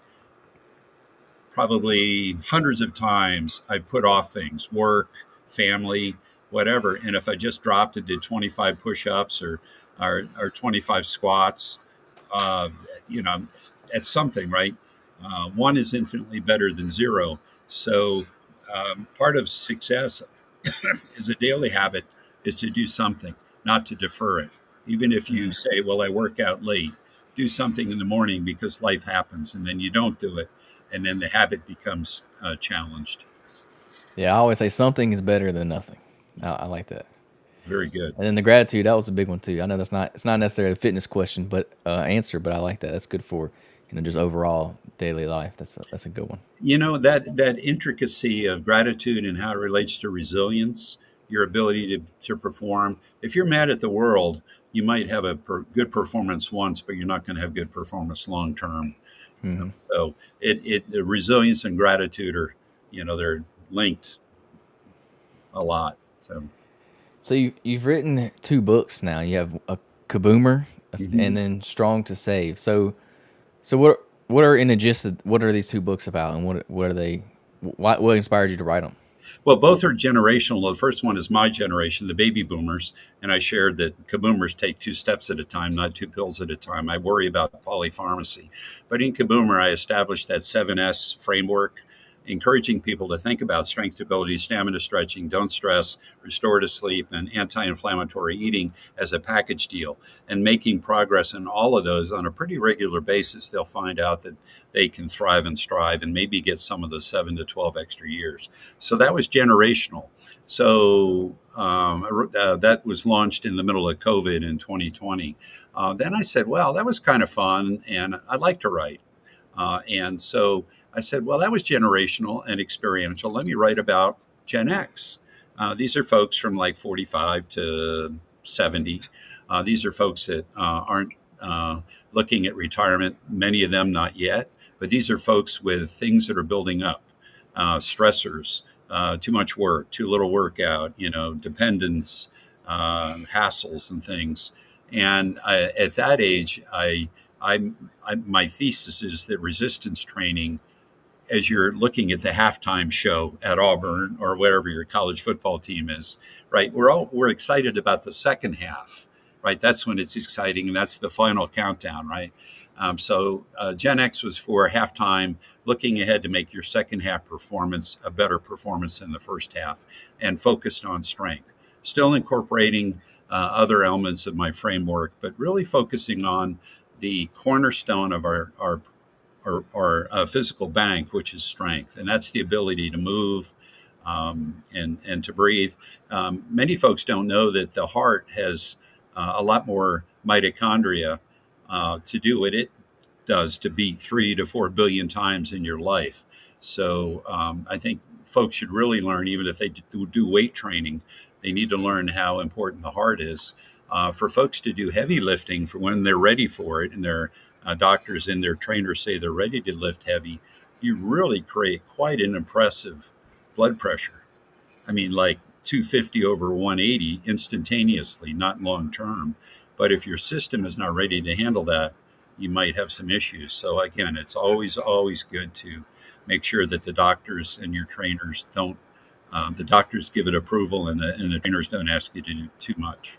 probably hundreds of times I put off things, work, family, whatever. And if I just dropped and did 25 push ups or 25 squats, uh, you know, it's something, right? One is infinitely better than zero. So part of success is a daily habit is to do something, not to defer it. Even if you say, well, I work out late, do something in the morning because life happens and then you don't do it. And then the habit becomes challenged. Yeah, I always say something is better than nothing. I like that. Very good. And then the gratitude, that was a big one too. I know it's not necessarily a fitness question, but answer, but I like that. That's good for just overall daily life. That's a good one. That intricacy of gratitude and how it relates to resilience, your ability to perform. If you're mad at the world, you might have a good performance once, but you're not going to have good performance long term. So the resilience and gratitude are, they're linked a lot. So So you've written two books now. You have a Kaboomer and mhm. then Strong to Save. So what are in the gist of, what are these two books about, and what are they? What inspired you to write them? Well, both are generational. The first one is my generation, the baby boomers. And I shared that kaboomers take 2 steps at a time, not 2 pills at a time. I worry about polypharmacy. But in Kaboomer, I established that 7S framework, encouraging people to think about strength, stability, stamina, stretching, don't stress, restore to sleep, and anti inflammatory eating as a package deal. And making progress in all of those on a pretty regular basis, they'll find out that they can thrive and strive and maybe get some of the 7 to 12 extra years. So that was generational. So that was launched in the middle of COVID in 2020. Then I said, well, that was kind of fun, and I like to write. And so I said, well, that was generational and experiential. Let me write about Gen X. These are folks from like 45 to 70. These are folks that aren't looking at retirement, many of them not yet, but these are folks with things that are building up, stressors, too much work, too little workout, dependence, hassles, and things. And at that age, my thesis is that resistance training, as you're looking at the halftime show at Auburn or wherever your college football team is, right? We're excited about the second half, right? That's when it's exciting, and that's the final countdown, right? So Gen X was for halftime, looking ahead to make your second half performance a better performance than the first half, and focused on strength. Still incorporating other elements of my framework, but really focusing on the cornerstone of our physical bank, which is strength, and that's the ability to move and to breathe. Many folks don't know that the heart has a lot more mitochondria to do what it does to beat 3 to 4 billion times in your life. So I think folks should really learn, even if they do weight training, they need to learn how important the heart is. For folks to do heavy lifting for when they're ready for it, and their doctors and their trainers say they're ready to lift heavy, you really create quite an impressive blood pressure. I mean, like 250 over 180 instantaneously, not long term. But if your system is not ready to handle that, you might have some issues. So again, it's always good to make sure that the doctors and your trainers don't. The doctors give it approval, and the trainers don't ask you to do too much.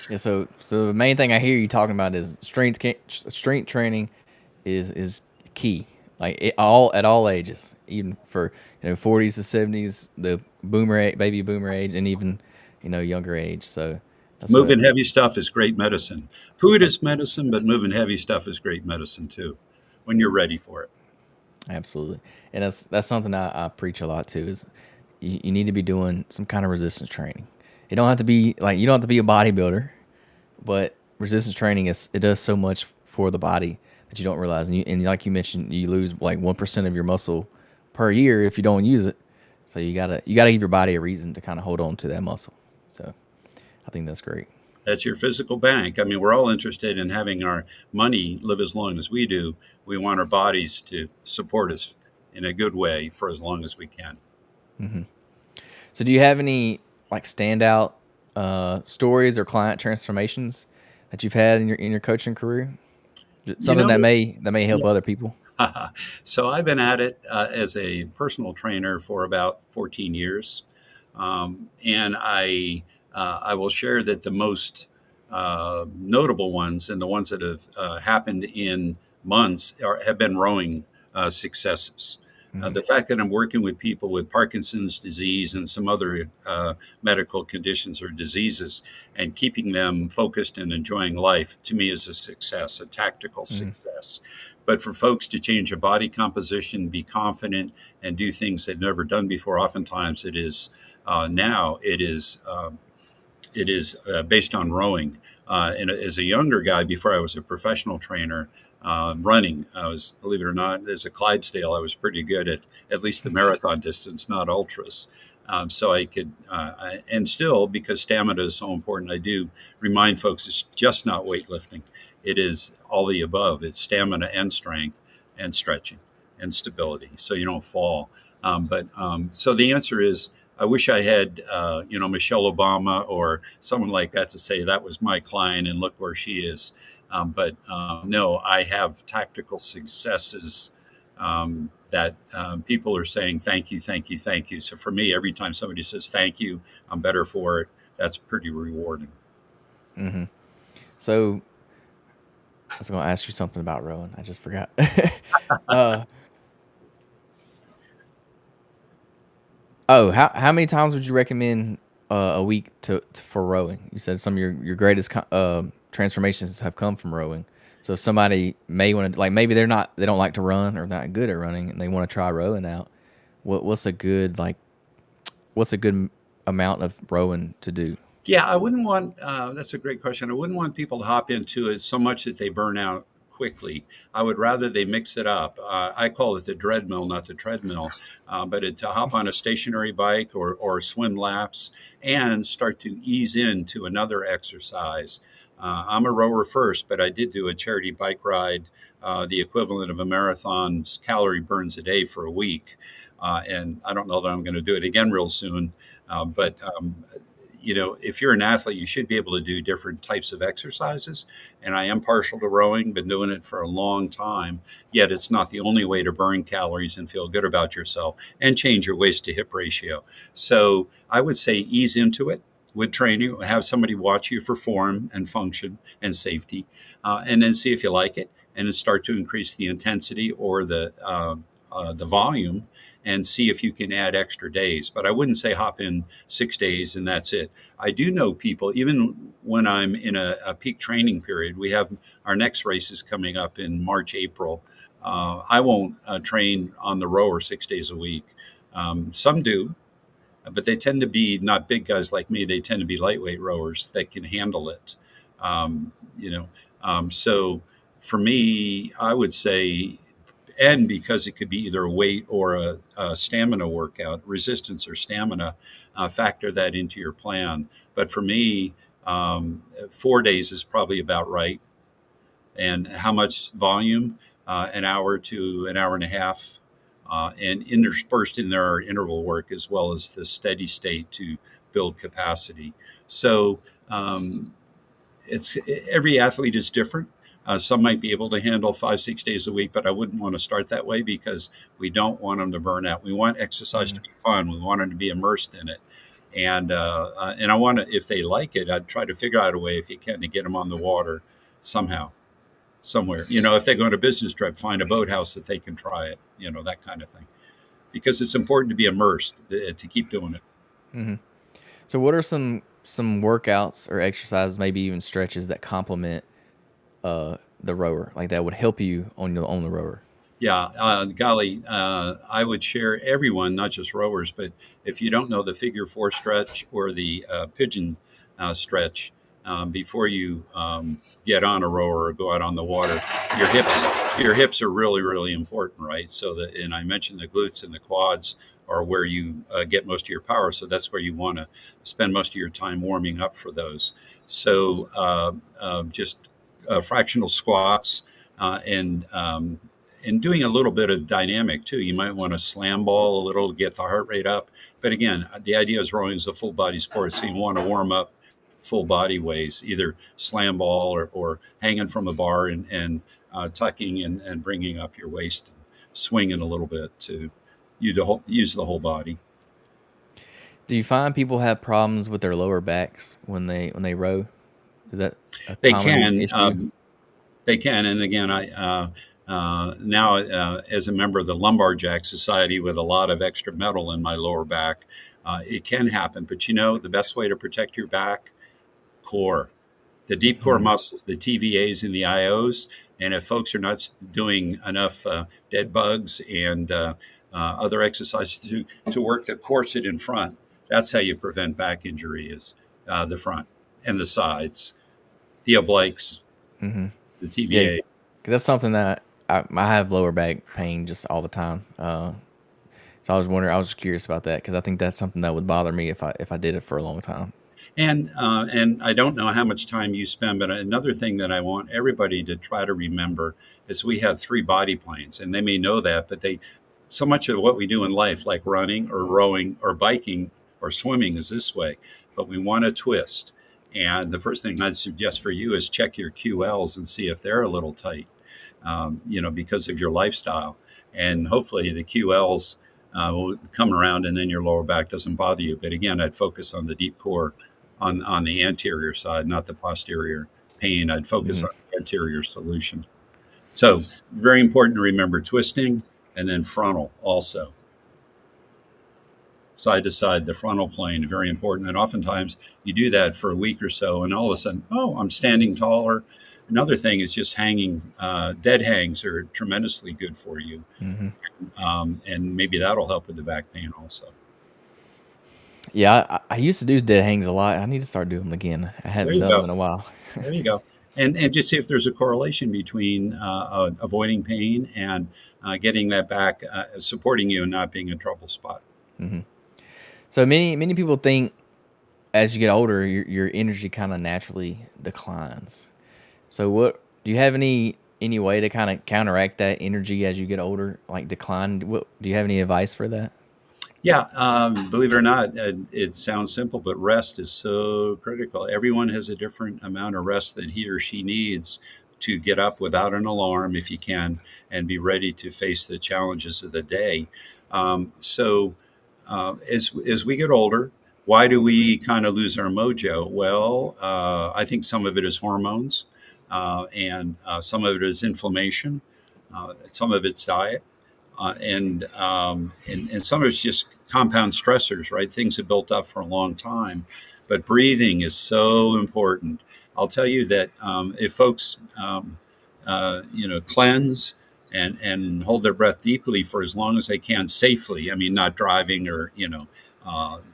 Yeah. So the main thing I hear you talking about is strength training is key. Like all at all ages, even for 40s to 70s, the baby boomer age, and even younger age. So that's what. Moving heavy stuff is great medicine. Food is medicine, but moving heavy stuff is great medicine too, when you're ready for it. Absolutely, and that's something I preach a lot too. Is you need to be doing some kind of resistance training. It don't have to be like, you don't have to be a bodybuilder, but resistance training it does so much for the body that you don't realize. And like you mentioned, you lose like 1% of your muscle per year if you don't use it. So you gotta give your body a reason to kind of hold on to that muscle. So I think that's great. That's your physical bank. I mean, we're all interested in having our money live as long as we do. We want our bodies to support us in a good way for as long as we can. So do you have any like standout stories or client transformations that you've had in your coaching career? You Something know, that may help other people. so I've been at it as a personal trainer for about 14 years. And I will share that the most notable ones, and the ones that have happened in months, have been rowing successes. Hmm. The fact that I'm working with people with Parkinson's disease and some other medical conditions or diseases, and keeping them focused and enjoying life, to me is a success, a tactical Hmm. success. But for folks to change a body composition, be confident, and do things they've never done before, oftentimes it is now it is It is based on rowing. And as a younger guy, before I was a professional trainer, running, I was, believe it or not, as a Clydesdale, I was pretty good at least the marathon distance, not ultras. So I could, and still, because stamina is so important, I do remind folks it's just not weightlifting. It is all the above. It's stamina and strength and stretching and stability, so you don't fall. So the answer is, I wish I had, Michelle Obama or someone like that to say that was my client and look where she is. But no, I have tactical successes that people are saying thank you, thank you, thank you. So for me, every time somebody says thank you, I'm better for it. That's pretty rewarding. Mm-hmm. So I was going to ask you something about rowing. I just forgot. uh, how many times would you recommend a week for rowing? You said some of your greatest transformations have come from rowing. So if somebody may want to, like, maybe they don't like to run or not good at running, and they want to try rowing out. What's a good amount of rowing to do? Yeah, I wouldn't want, that's a great question. I wouldn't want people to hop into it so much that they burn out quickly. I would rather they mix it up. I call it the dreadmill, not the treadmill, to hop on a stationary bike or swim laps and start to ease into another exercise. I'm a rower first, but I did do a charity bike ride, the equivalent of a marathon's calorie burns a day for a week. And I don't know that I'm going to do it again real soon. If you're an athlete, you should be able to do different types of exercises. And I am partial to rowing, been doing it for a long time. Yet it's not the only way to burn calories and feel good about yourself and change your waist to hip ratio. So I would say ease into it with training, have somebody watch you for form and function and safety, and then see if you like it, and then start to increase the intensity or the volume, and see if you can add extra days. But I wouldn't say hop in 6 days and that's it. I do know people, even when I'm in a peak training period, we have our next race is coming up in March, April. I won't train on the rower 6 days a week. Some do, but they tend to be not big guys like me. They tend to be lightweight rowers that can handle it. Um, you know, so for me, I would say, and because it could be either a weight or a stamina workout, resistance or stamina, factor that into your plan. But for me, 4 days is probably about right. And how much volume? An hour to an hour and a half. And interspersed in there are interval work as well as the steady state to build capacity. So it's every athlete is different. Some might be able to handle 5, 6 days a week, but I wouldn't want to start that way because we don't want them to burn out. We want exercise Mm-hmm. to be fun. We want them to be immersed in it. And I want to, if they like it, I'd try to figure out a way, if you can, to get them on the water somehow, somewhere. If they go on a business trip, find a boathouse that they can try it, that kind of thing. Because it's important to be immersed to keep doing it. Mm-hmm. So what are some workouts or exercises, maybe even stretches that complement the rower, like that would help you on the rower? Yeah, golly, I would share everyone, not just rowers, but if you don't know the figure four stretch or the pigeon stretch, before you get on a rower or go out on the water, your hips are really, really important, right? And I mentioned the glutes and the quads are where you get most of your power. So that's where you want to spend most of your time warming up for those. So just fractional squats and doing a little bit of dynamic too. You might want to slam ball a little to get the heart rate up. But again, the idea is rowing is a full body sport. So you want to warm up full body ways, either slam ball or hanging from a bar and tucking and bringing up your waist and swinging a little bit to use the whole body. Do you find people have problems with their lower backs when they row? Is that a They common can. issue? They can, and again, I now as a member of the Lumbar Jack Society with a lot of extra metal in my lower back, it can happen. But the best way to protect your back, core, the deep core Mm-hmm. muscles, the TVAs and the IOs. And if folks are not doing enough dead bugs and other exercises to work the corset in front, that's how you prevent back injury. Is the front and the sides, the obliques, the Yeah, TVA. because that's something that I have lower back pain just all the time. So I was wondering, I was curious about that because I think that's something that would bother me if I did it for a long time. And I don't know how much time you spend, but another thing that I want everybody to try to remember is we have three body planes, and they may know that, but they so much of what we do in life, like running or rowing or biking or swimming, is this way. But we want to twist. And the first thing I'd suggest for you is check your QLs and see if they're a little tight, because of your lifestyle. And hopefully the QLs will come around and then your lower back doesn't bother you. But again, I'd focus on the deep core on the anterior side, not the posterior pain. I'd focus on the anterior solution. So very important to remember twisting and then frontal also. Side to side, the frontal plane, very important. And oftentimes you do that for a week or so, and all of a sudden, oh, I'm standing taller. Another thing is just hanging. Dead hangs are tremendously good for you, and maybe that'll help with the back pain also. Yeah, I used to do dead hangs a lot. I need to start doing them again. I There haven't you done them go. in a while. There you go. And just see if there's a correlation between avoiding pain and getting that back, supporting you and not being a trouble spot. So many people think as you get older, your energy kind of naturally declines. So what do you have any way to kind of counteract that energy as you get older, like decline? What do you have any advice for that? Yeah, believe it or not, it sounds simple, but rest is so critical. Everyone has a different amount of rest that he or she needs to get up without an alarm, if you can, and be ready to face the challenges of the day. As we get older, why do we kind of lose our mojo? Well, I think some of it is hormones, and some of it is inflammation, some of it's diet, and some of it's just compound stressors, right? Things have built up for a long time. But breathing is so important. I'll tell you that if folks, cleanse and hold their breath deeply for as long as they can safely. I mean, not driving or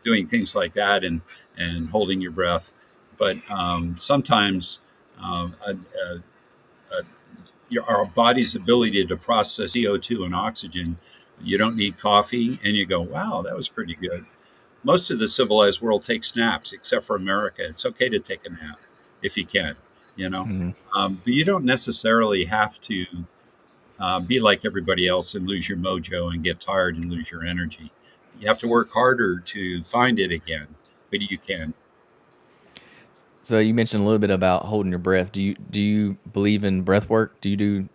doing things like that and holding your breath. But sometimes a, a, our body's ability to process CO2 and oxygen. You don't need coffee, and you go, wow, that was pretty good. Most of the civilized world takes naps, except for America. It's okay to take a nap if you can, you know. But you don't necessarily have to be like everybody else and lose your mojo and get tired and lose your energy. You have to work harder to find it again, but you can. So you mentioned a little bit about holding your breath. Do you believe in breath work? Do you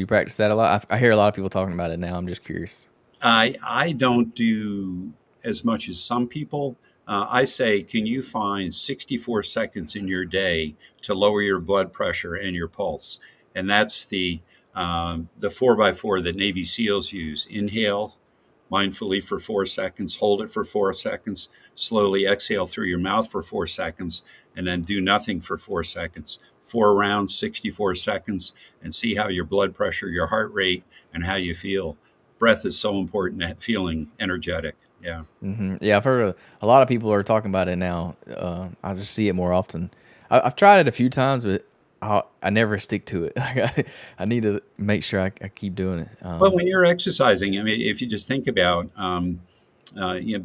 practice that a lot? I hear a lot of people talking about it now. I'm just curious. I don't do as much as some people. I say, can you find 64 seconds in your day to lower your blood pressure and your pulse? And that's the 4x4 that Navy SEALs use. Inhale mindfully for 4 seconds, hold it for 4 seconds, slowly exhale through your mouth for 4 seconds, and then do nothing for 4 seconds. 4 rounds, 64 seconds, and see how your blood pressure, your heart rate, and how you feel. Breath is so important at feeling energetic. Yeah. Yeah, I've heard a lot of people are talking about it now. I just see it more often. I've tried it a few times, but I never stick to it. I need to make sure I keep doing it. Well, when you're exercising, I mean, if you just think about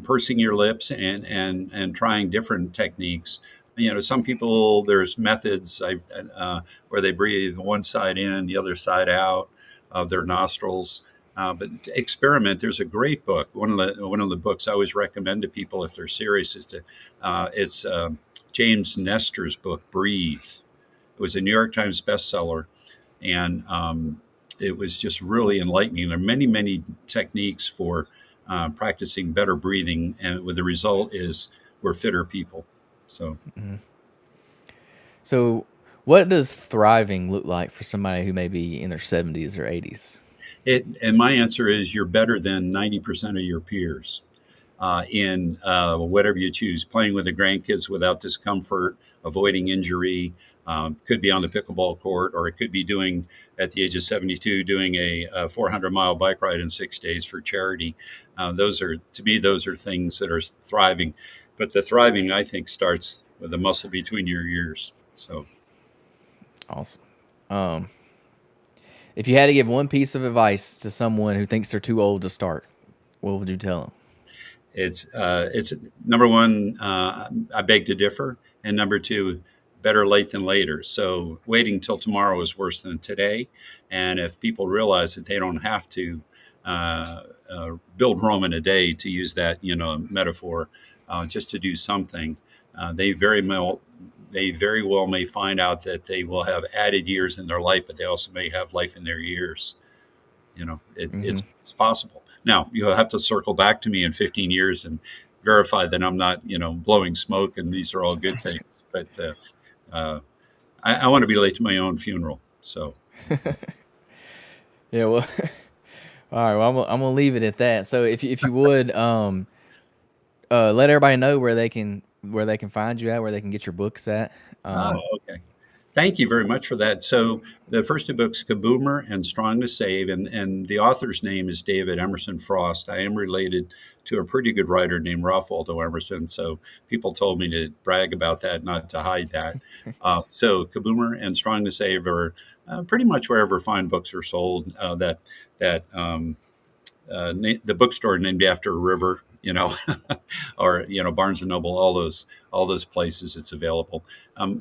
pursing your lips and trying different techniques. Some people there's methods where they breathe one side in, the other side out of their nostrils. But experiment. There's a great book. One of the books I always recommend to people if they're serious is to it's James Nestor's book, Breathe. It was a New York Times bestseller, and it was just really enlightening. There are many, many techniques for practicing better breathing, and with the result is we're fitter people. So, So, what does thriving look like for somebody who may be in their 70s or 80s? and my answer is you're better than 90% of your peers. In whatever you choose, playing with the grandkids without discomfort, avoiding injury. Could be on the pickleball court, or it could be doing at the age of 72, doing a 400-mile bike ride in 6 days for charity. Those are, to me, those are things that are thriving. But the thriving, I think, starts with the muscle between your ears. So Awesome. Um, if you had to give one piece of advice to someone who thinks they're too old to start, what would you tell them? it's number one. I beg to differ, and number two, better late than later. So waiting till tomorrow is worse than today. And if people realize that they don't have to build Rome in a day, to use that metaphor, just to do something, they very well may find out that they will have added years in their life, but they also may have life in their years. Mm-hmm. It's possible. Now you'll have to circle back to me in 15 years and verify that I'm not, blowing smoke and these are all good things. But uh, I want to be late to my own funeral. So Yeah, well, all right. Well, I'm gonna leave it at that. So if you would let everybody know where they can find you at, where they can get your books at. okay. Thank you very much for that. So the first two books, Kaboomer and Strong to Save, and the author's name is David Emerson Frost. I am related to a pretty good writer named Ralph Waldo Emerson, so people told me to brag about that, not to hide that. So Kaboomer and Strong to Save are pretty much wherever fine books are sold. The bookstore named after a river, or Barnes and Noble, all those places it's available.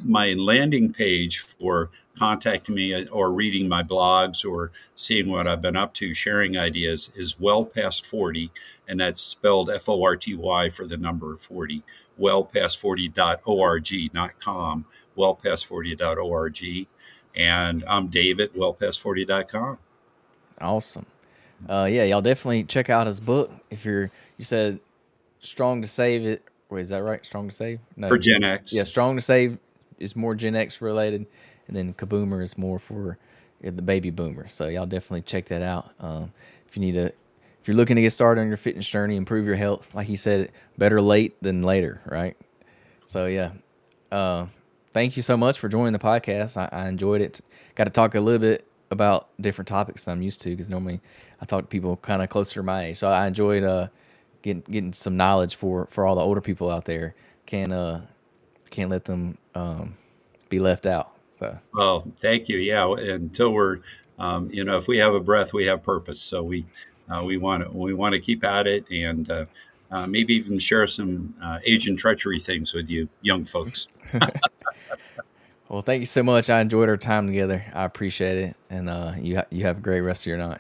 My landing page for contacting me or reading my blogs or seeing what I've been up to, sharing ideas, is well past 40, and that's spelled FORTY for the number 40. Wellpast40.org, not com. Wellpast40.org, and I'm David. Wellpast40.com. Awesome. Yeah, y'all definitely check out his book. If you said Strong to Save it. Wait, is that right? Strong to Save? For No. Gen Yeah, X. Strong to Save is more Gen X related, and then Kaboomer is more for the baby boomer. So y'all definitely check that out. If you need to, if you're looking to get started on your fitness journey, improve your health, like he said, better late than later, right? So yeah, uh, thank you so much for joining the podcast. I enjoyed it. Got to talk a little bit about different topics that I'm used to because normally I talk to people kind of closer to my age. So I enjoyed getting some knowledge for all the older people out there. Can't let them be left out. So Well, thank you. Yeah, until if we have a breath, we have purpose. So we want to keep at it, and maybe even share some age and treachery things with you, young folks. well, thank you so much. I enjoyed our time together. I appreciate it, and you have a great rest of your night.